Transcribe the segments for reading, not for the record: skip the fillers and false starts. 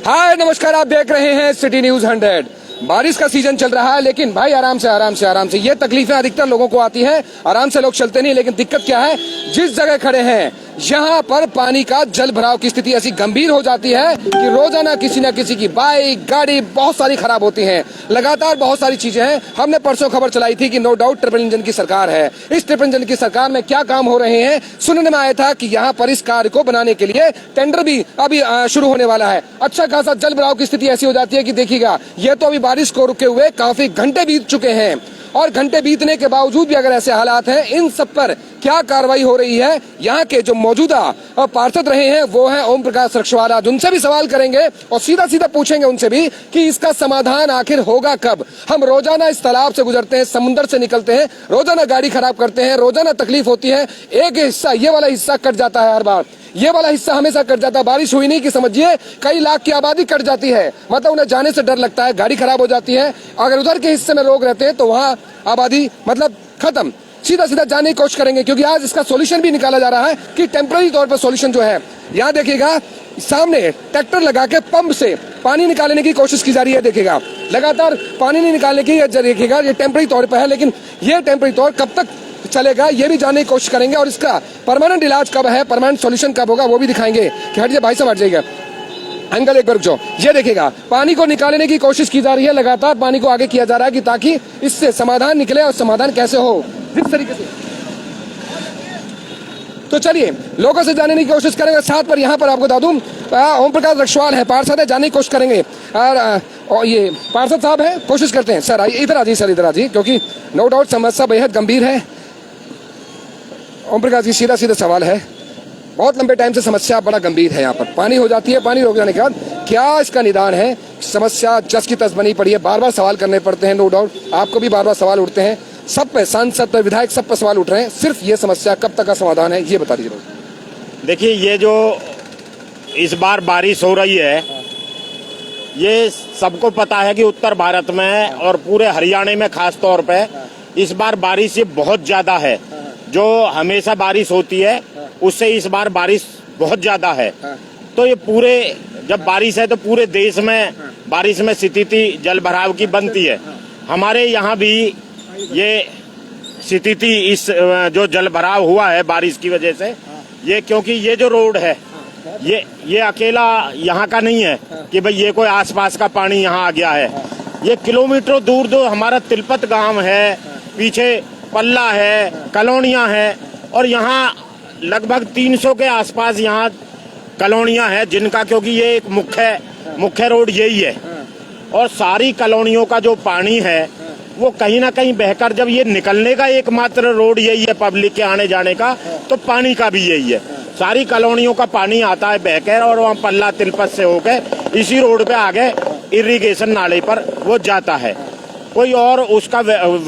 हाय नमस्कार, आप देख रहे हैं सिटी न्यूज 100। बारिश का सीजन चल रहा है, लेकिन भाई आराम से ये तकलीफें अधिकतर लोगों को आती हैं। आराम से लोग चलते नहीं, लेकिन दिक्कत क्या है, जिस जगह खड़े हैं यहाँ पर पानी का जल भराव की स्थिति ऐसी गंभीर हो जाती है कि रोजाना किसी न किसी की बाइक गाड़ी बहुत सारी खराब होती हैं। लगातार बहुत सारी चीजें हैं। हमने परसों खबर चलाई थी कि नो डाउट ट्रिपल इंजन की सरकार है। इस ट्रिपल इंजन की सरकार में क्या काम हो रहे हैं, सुनने में आया था कि यहाँ पर इस कार्य को बनाने के लिए टेंडर भी अभी शुरू होने वाला है। अच्छा खासा जल भराव की स्थिति ऐसी हो जाती है कि देखिएगा, ये तो अभी बारिश को रुके हुए काफी घंटे बीत चुके हैं, और घंटे बीतने के बावजूद भी अगर ऐसे हालात हैं, इन सब पर क्या कार्रवाई हो रही है। यहाँ के जो मौजूदा पार्षद रहे हैं वो है ओम प्रकाश रक्षवाल। आज उनसे भी सवाल करेंगे और सीधा पूछेंगे उनसे भी कि इसका समाधान आखिर होगा कब। हम रोजाना इस तालाब से गुजरते हैं, समुद्र से निकलते हैं, रोजाना गाड़ी खराब करते हैं, रोजाना तकलीफ होती है। एक हिस्सा, ये वाला हिस्सा कट जाता है हर बार, ये वाला हिस्सा हमेशा कट जाता है। बारिश हुई नहीं कि समझिए कई लाख की आबादी कट जाती है, मतलब उन्हें जाने से डर लगता है, गाड़ी खराब हो जाती है। अगर उधर के हिस्से में लोग रहते हैं तो वहाँ आबादी मतलब खत्म। सीधा जाने की कोशिश करेंगे, क्योंकि आज इसका सॉल्यूशन भी निकाला जा रहा है कि टेम्पररी तौर पर सॉल्यूशन जो है, यहाँ देखिएगा सामने ट्रैक्टर लगा के पंप से पानी निकालने की कोशिश की जा रही है। देखिएगा लगातार पानी नहीं निकालने की, देखिएगा ये टेम्पररी तौर पर है, लेकिन ये टेम्पररी तौर कब तक चलेगा ये भी जानने की कोशिश करेंगे, और इसका परमानेंट इलाज कब है, परमानेंट सॉल्यूशन कब होगा वो भी दिखाएंगे। कि हटिए भाई साहब, हट जाइएगा अंकल, एक बार जो ये देखिएगा पानी को निकालने की कोशिश की जा रही है, लगातार पानी को आगे किया जा रहा है कि ताकि इससे समाधान निकले। और समाधान कैसे हो, जिस तरीके से, तो चलिए लोगों से जानने की कोशिश करेंगे। साथ पर यहाँ पर आपको बता दूं, ओम प्रकाश रक्षवाल है, पार्षद है, जानने की कोशिश करेंगे। और ये पार्षद साहब है, कोशिश करते हैं। सर आइए, इधर आ जाइए सर, इधर आ जाइए, क्योंकि नो डाउट समस्या बेहद गंभीर है। ओम प्रकाश जी, सीधा सवाल है, बहुत लंबे टाइम से समस्या बड़ा गंभीर है। यहाँ पर पानी हो जाती है, पानी रोक जाने के बाद क्या इसका निदान है। समस्या जस की तस बनी पड़ी है, बार बार सवाल करने पड़ते हैं। नो डाउट आपको भी बार बार सवाल उठते हैं, सब पे, सांसद पे, विधायक, सब पे सवाल उठ रहे हैं। सिर्फ ये समस्या कब तक का समाधान है, ये बता दीजिए। देखिए, ये जो इस बार बारिश हो रही है, ये सबको पता है कि उत्तर भारत में और पूरे हरियाणा में खास तौर पे इस बार बारिश ये बहुत ज्यादा है। जो हमेशा बारिश होती है उससे इस बार बारिश बहुत ज्यादा है। तो ये पूरे, जब बारिश है तो पूरे देश में बारिश में स्थिति जल भराव की बनती है। हमारे यहाँ भी ये स्थिति, इस जो जल भराव हुआ है बारिश की वजह से, ये क्योंकि ये जो रोड है ये अकेला यहाँ का नहीं है कि भाई ये कोई आसपास का पानी यहाँ आ गया है। ये किलोमीटरों दूर जो हमारा तिलपत गांव है, पीछे पल्ला है, कॉलोनियां है, और यहाँ लगभग 300 के आसपास यहाँ कॉलोनियां हैं जिनका, क्योंकि ये एक मुख्य रोड यही है। और सारी कॉलोनियों का जो पानी है वो कहीं ना कहीं बहकर, जब ये निकलने का एकमात्र रोड यही है पब्लिक के आने जाने का, तो पानी का भी यही है। सारी कॉलोनियों का पानी आता है बहकर, और वहाँ पल्ला तिलपत से होकर इसी रोड पे आगे इरिगेशन नाले पर वो जाता है। कोई और उसका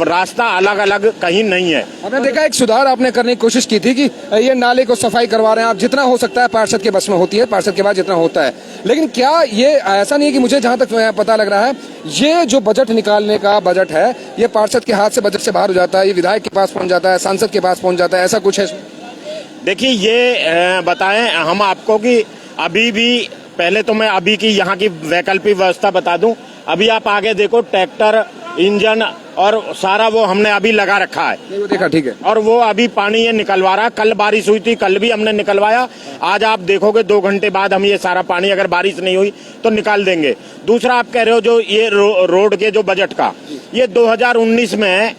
रास्ता अलग अलग कहीं नहीं है। आपने देखा एक सुधार आपने करने की कोशिश की थी कि ये नाले को सफाई करवा रहे हैं आप, जितना हो सकता है पार्षद के बस में होती है, पार्षद के बाद जितना होता है। लेकिन क्या ये ऐसा नहीं है कि मुझे जहां तक पता लग रहा है, ये जो बजट निकालने का बजट है, ये पार्षद के हाथ से बजट से बाहर हो जाता है, ये विधायक के पास पहुंच जाता है, सांसद के पास पहुंच जाता है, ऐसा कुछ है? देखिए, ये बताएं हम आपको कि अभी भी, पहले तो मैं अभी की यहाँ की वैकल्पिक व्यवस्था बता दूं। अभी आप आगे देखो, ट्रैक्टर, इंजन और सारा वो हमने अभी लगा रखा है। वो देखा, ठीक है। और वो अभी पानी ये निकलवा रहा। कल बारिश हुई थी, कल भी हमने निकलवाया। आज आप देखोगे 2 घंटे बाद हम ये सारा पानी, अगर बारिश नहीं हुई तो निकाल देंगे। दूसरा, आप कह रहे हो जो ये रोड के जो बजट का, ये 2019 में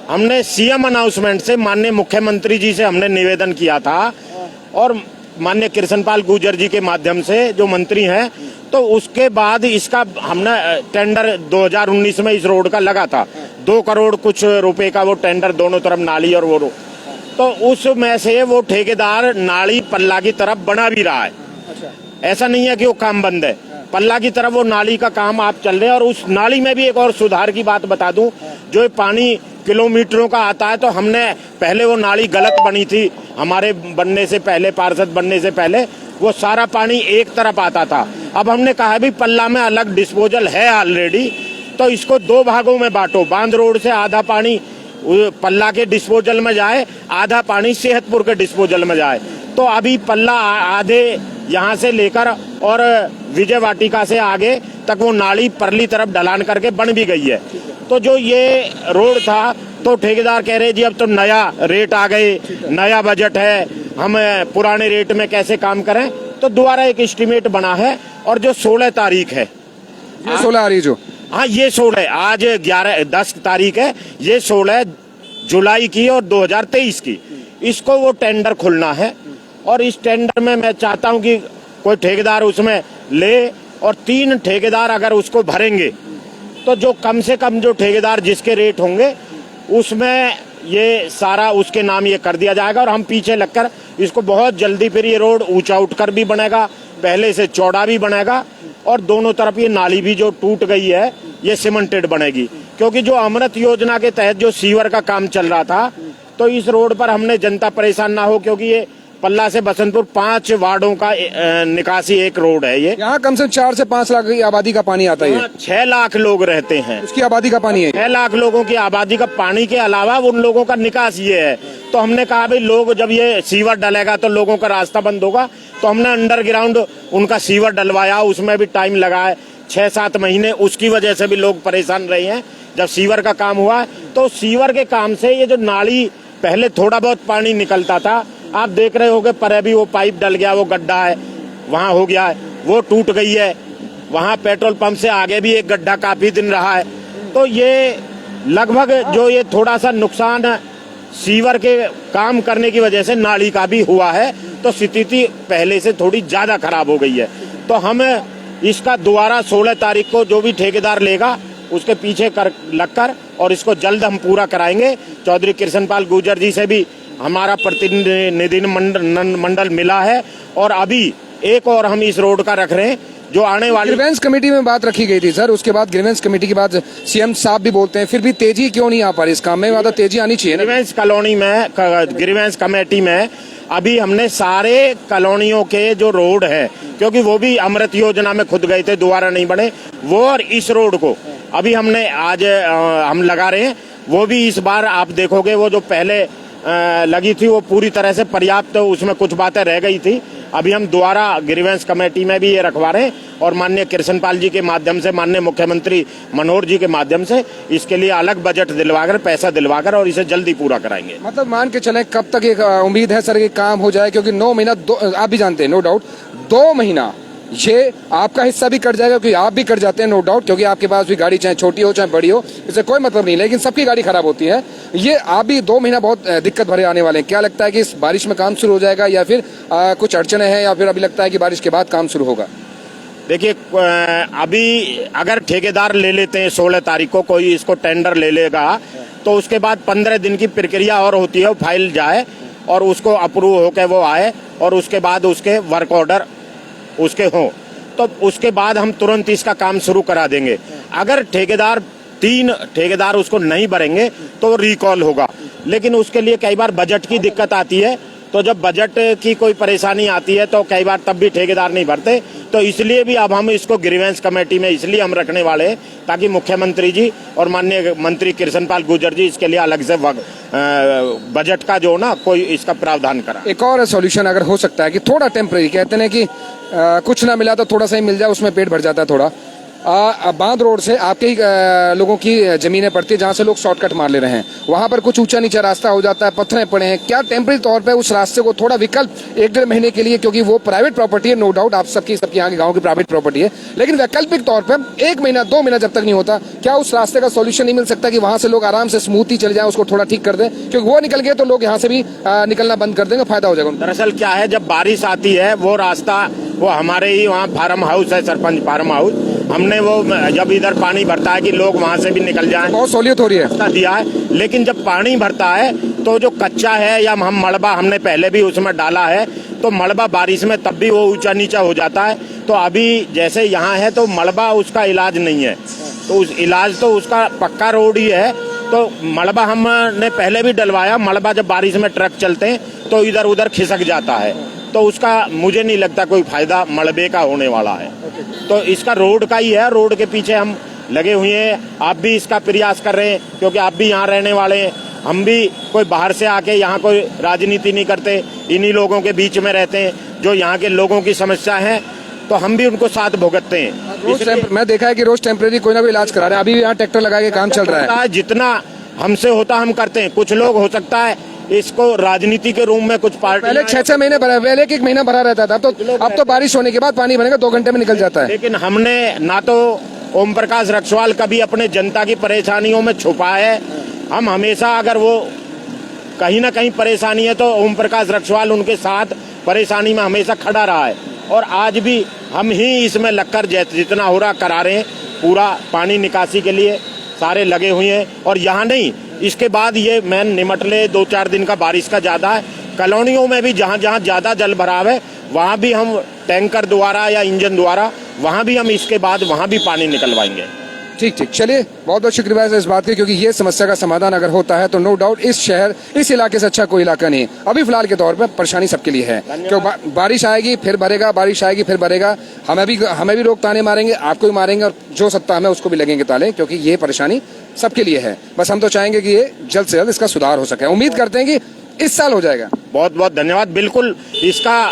हमने सीएम अनाउंसमेंट से माननीय मुख्यमंत्री जी से हमने निवेदन किया था, और माननीय कृष्णपाल गुर्जर जी के माध्यम से जो मंत्री हैं, तो उसके बाद इसका हमने टेंडर 2019 में इस रोड का लगा था। 2 करोड़ कुछ रुपए का वो टेंडर, दोनों तरफ नाली और वो, तो उसमें से वो ठेकेदार नाली पल्ला की तरफ बना भी रहा है। ऐसा नहीं है कि वो काम बंद है, पल्ला की तरफ वो नाली का काम आप चल रहे हैं। और उस नाली में भी एक और सुधार की बात बता दूं, जो पानी किलोमीटरों का आता है, तो हमने पहले वो नाली गलत बनी थी हमारे बनने से पहले, पार्षद बनने से पहले, वो सारा पानी एक तरफ आता था। अब हमने कहा भी पल्ला में अलग डिस्पोजल है ऑलरेडी, तो इसको 2 भागों में बांटो। बांध रोड से आधा पानी पल्ला के डिस्पोजल में जाए, आधा पानी सेहतपुर के डिस्पोजल में जाए। तो अभी पल्ला आधे यहाँ से लेकर और विजय वाटिका से आगे तक वो नाली परली तरफ ढलान करके बन भी गई है। तो जो ये रोड था तो ठेकेदार कह रहे जी अब तो नया रेट आ गए, नया बजट है, हम पुराने रेट में कैसे काम करें। तो दोबारा एक एस्टीमेट बना है और जो 16 तारीख है, ये 16 आ रही जो, हाँ ये 16, आज 10 तारीख है, ये 16 जुलाई की और 2023 की, इसको वो टेंडर खुलना है। और इस टेंडर में मैं चाहता हूं कि कोई ठेकेदार उसमें ले और 3 ठेकेदार अगर उसको भरेंगे तो जो कम से कम जो ठेकेदार जिसके रेट होंगे उसमें ये सारा उसके नाम ये कर दिया जाएगा और हम पीछे लगकर इसको बहुत जल्दी फिर ये रोड ऊंचा उठकर भी बनेगा, पहले से चौड़ा भी बनेगा और दोनों तरफ ये नाली भी जो टूट गई है ये सीमेंटेड बनेगी। क्योंकि जो अमृत योजना के तहत जो सीवर का काम चल रहा था तो इस रोड पर हमने जनता परेशान ना हो, क्योंकि ये पल्ला से बसंतपुर 5 वार्डों का निकासी एक रोड है। ये यहाँ कम से 4 से 5 लाख की आबादी का पानी आता है। 6 लाख लोग रहते हैं, उसकी आबादी का पानी है। 6 लाख लोगों की आबादी का पानी के अलावा उन लोगों का निकास ये है। तो हमने कहा भाई लोग जब ये सीवर डलेगा तो लोगों का रास्ता बंद होगा, तो हमने अंडरग्राउंड उनका सीवर डलवाया, उसमें भी टाइम लगा है 6-7 महीने, उसकी वजह से भी लोग परेशान रहे हैं। जब सीवर का काम हुआ तो सीवर के काम से ये जो नाली पहले थोड़ा बहुत पानी निकलता था, आप देख रहे होगे पर अभी वो पाइप डल गया, वो गड्ढा है वहां हो गया है, वो टूट गई है। वहां पेट्रोल पंप से आगे भी एक गड्ढा काफी दिन रहा है। तो ये लगभग जो ये थोड़ा सा नुकसान सीवर के काम करने की वजह से नाली का भी हुआ है, तो स्थिति पहले से थोड़ी ज्यादा खराब हो गई है। तो हम इसका दोबारा 16 तारीख को जो भी ठेकेदार लेगा उसके पीछे लगकर और इसको जल्द हम पूरा कराएंगे। चौधरी कृष्णपाल गुर्जर जी से भी हमारा प्रतिनिधि मंडल मिला है और अभी एक और हम इस रोड का रख रहे हैं जो आने वाली ग्रीवेंस कमेटी में बात रखी गई थी सर, उसके बाद ग्रीवेंस कमेटी के बाद सीएम साहब भी बोलते हैं, फिर भी तेजी क्यों नहीं आ पा रही इस काम में? मतलब तेजी आनी चाहिए। ग्रीवेंस कॉलोनी में, ग्रीवेंस कमेटी में अभी हमने सारे कॉलोनियों के जो रोड है, क्योंकि वो भी अमृत योजना में खुद गए थे, दोबारा नहीं बने, वो और इस रोड को अभी हमने आज हम लगा रहे हैं। वो भी इस बार आप देखोगे वो जो पहले लगी थी वो पूरी तरह से पर्याप्त, तो उसमें कुछ बातें रह गई थी। अभी हम दोबारा ग्रीवेंस कमेटी में भी ये रखवा रहे हैं और माननीय कृष्णपाल जी के माध्यम से, माननीय मुख्यमंत्री मनोहर जी के माध्यम से इसके लिए अलग बजट दिलवाकर, पैसा दिलवाकर और इसे जल्दी पूरा कराएंगे। मतलब मान के चले कब तक एक उम्मीद है सर कि काम हो जाए? क्योंकि 9 महीना आप भी जानते हैं, नो डाउट 2 महीना ये आपका हिस्सा भी कट जाएगा, क्योंकि आप भी कट जाते हैं नो डाउट, क्योंकि आपके पास भी गाड़ी चाहे छोटी हो चाहे बड़ी हो, इससे कोई मतलब नहीं, लेकिन सबकी गाड़ी खराब होती है। ये आप भी 2 महीना बहुत दिक्कत भरे आने वाले हैं। क्या लगता है कि इस बारिश में काम शुरू हो जाएगा या फिर कुछ अड़चने हैं, या फिर अभी लगता है कि बारिश के बाद काम शुरू होगा? देखिए अभी अगर ठेकेदार ले लेते हैं 16 तारीख को कोई इसको टेंडर ले लेगा तो उसके बाद 15 दिन की प्रक्रिया और होती है, वो फाइल जाए और उसको अप्रूव होकर वो आए और उसके बाद उसके वर्क ऑर्डर उसके हों, तो उसके बाद हम तुरंत इसका काम शुरू करा देंगे। अगर 3 ठेकेदार उसको नहीं भरेंगे तो रिकॉल होगा, लेकिन उसके लिए कई बार बजट की दिक्कत आती है। तो जब बजट की कोई परेशानी आती है तो कई बार तब भी ठेकेदार नहीं भरते, तो इसलिए भी अब हम इसको ग्रीवेंस कमेटी में इसलिए हम रखने वाले हैं ताकि मुख्यमंत्री जी और माननीय मंत्री कृष्णपाल गुर्जर जी इसके लिए अलग से बजट का जो ना कोई इसका प्रावधान करा। एक और सॉल्यूशन अगर हो सकता है कि थोड़ा टेम्परेरी, कहते हैं कि कुछ ना मिला तो थोड़ा सा ही मिल जाए, उसमें पेट भर जाता है थोड़ा। बांध रोड से आपके ही लोगों की जमीनें पड़ती है जहाँ से लोग शॉर्टकट मार ले रहे हैं, वहां पर कुछ ऊंचा नीचा रास्ता हो जाता है, पत्थरें पड़े हैं। क्या टेम्परेरी तौर पे उस रास्ते को थोड़ा विकल्प 1-1.5 महीने के लिए, क्योंकि वो प्राइवेट प्रॉपर्टी है नो डाउट, आप सबकी यहाँ के गाँव की प्राइवेट प्रॉपर्टी है, लेकिन वैकल्पिक तौर पर 1 महीना 2 महीना जब तक नहीं होता, क्या उस रास्ते का सोल्यूशन नहीं मिल सकता कि वहां से लोग आराम से स्मूथली चले जाए, उसको थोड़ा ठीक कर दें? क्योंकि वो निकल गए तो लोग यहाँ से भी निकलना बंद कर देंगे, फायदा हो जाएगा। दरअसल क्या है, जब बारिश आती है वो रास्ता, वो हमारे ही वहाँ फार्म हाउस है, सरपंच फार्म हाउस, हमने वो जब इधर पानी भरता है कि लोग वहां से भी निकल जाएं, बहुत सहूलियत हो रही है, दिया है। लेकिन जब पानी भरता है तो जो कच्चा है या हम मलबा हमने पहले भी उसमें डाला है, तो मलबा बारिश में तब भी वो ऊंचा नीचा हो जाता है। तो अभी जैसे यहाँ है तो मलबा उसका इलाज नहीं है, तो उस इलाज तो उसका पक्का रोड ही है। तो मलबा हमने पहले भी डलवाया, मलबा जब बारिश में ट्रक चलते हैं तो इधर उधर खिसक जाता है, तो उसका मुझे नहीं लगता कोई फायदा मलबे का होने वाला है। तो इसका रोड का ही है, रोड के पीछे हम लगे हुए हैं। आप भी इसका प्रयास कर रहे हैं क्योंकि आप भी यहाँ रहने वाले हैं, हम भी कोई बाहर से आके यहाँ कोई राजनीति नहीं करते, इन्हीं लोगों के बीच में रहते हैं। जो यहाँ के लोगों की समस्या है तो हम भी उनको साथ भुगतते हैं। मैं देखा है कि रोज टेम्परेरी कोई ना कोई इलाज करा रहे हैं, अभी भी यहाँ ट्रैक्टर लगा के काम चल रहा है। जितना हमसे होता हम करते हैं। कुछ लोग हो सकता है इसको राजनीति के रूम में कुछ पार्टी, पहले 6-6 महीने भरा, पहले एक महीना भरा रहता था, अब तो बारिश होने के बाद पानी भरेगा 2 घंटे में निकल जाता है। लेकिन हमने ना तो ओम प्रकाश रक्षवाल कभी अपने जनता की परेशानियों में छुपा है। हम हमेशा अगर वो कहीं ना कहीं परेशानी है तो ओम प्रकाश रक्षवाल उनके साथ परेशानी में हमेशा खड़ा रहा है, और आज भी हम ही इसमें लगकर जितना हो रहा करा रहे हैं। पूरा पानी निकासी के लिए सारे लगे हुए हैं। और यहाँ नहीं, इसके बाद ये मैन निमट ले 2-4 दिन का बारिश का ज्यादा है, कॉलोनियों में भी जहाँ जहाँ ज्यादा जल भराव है वहाँ भी हम टैंकर द्वारा या इंजन द्वारा वहाँ भी हम इसके बाद वहाँ भी पानी निकलवाएंगे। ठीक, चलिए, बहुत बहुत शुक्रिया इस बात के, क्योंकि ये समस्या का समाधान अगर होता है तो नो डाउट इस इलाके से अच्छा कोई इलाका नहीं। अभी फिलहाल के तौर पर परेशानी सबके लिए है, क्योंकि बारिश आएगी फिर भरेगा, बारिश आएगी फिर भरेगा। हमें भी लोग ताने मारेंगे, आपको भी मारेंगे, और जो सत्ता में उसको भी लगेंगे ताले, क्योंकि ये परेशानी सबके लिए है। बस हम तो चाहेंगे कि ये जल्द से जल्द इसका सुधार हो सके। उम्मीद करते हैं कि इस साल हो जाएगा। बहुत बहुत धन्यवाद। बिल्कुल इसका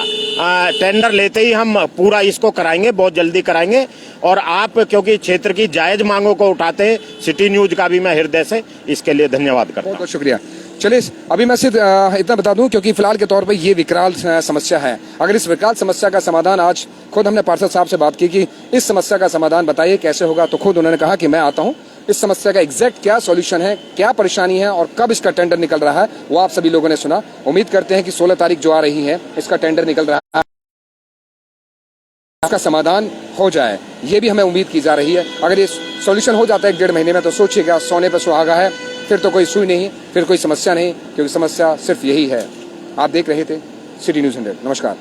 टेंडर लेते ही हम पूरा इसको कराएंगे, बहुत जल्दी कराएंगे। और आप क्योंकि क्षेत्र की जायज मांगों को उठाते हैं, सिटी न्यूज का भी मैं हृदय से इसके लिए धन्यवाद करता हूं। बहुत बहुत शुक्रिया। चलिए, अभी मैं सिर्फ इतना बता दूं, क्योंकि फिलहाल के तौर पे ये विकराल समस्या है। अगर इस विकराल समस्या का समाधान, आज खुद हमने पार्षद साहब से बात की कि इस समस्या का समाधान बताइए कैसे होगा, तो खुद उन्होंने कहा कि मैं आता हूँ, इस समस्या का एग्जैक्ट क्या सॉल्यूशन है, क्या परेशानी है और कब इसका टेंडर निकल रहा है, वो आप सभी लोगों ने सुना। उम्मीद करते हैं कि 16 तारीख जो आ रही है इसका टेंडर निकल रहा है, इसका समाधान हो जाए, ये भी हमें उम्मीद की जा रही है। अगर ये सॉल्यूशन हो जाता है 1-1.5 महीने में, तो सोचिएगा, सोने पर सुहागा है। फिर तो कोई सुई नहीं, फिर कोई समस्या नहीं, क्योंकि समस्या सिर्फ यही है। आप देख रहे थे सिटी न्यूज़ 100। नमस्कार।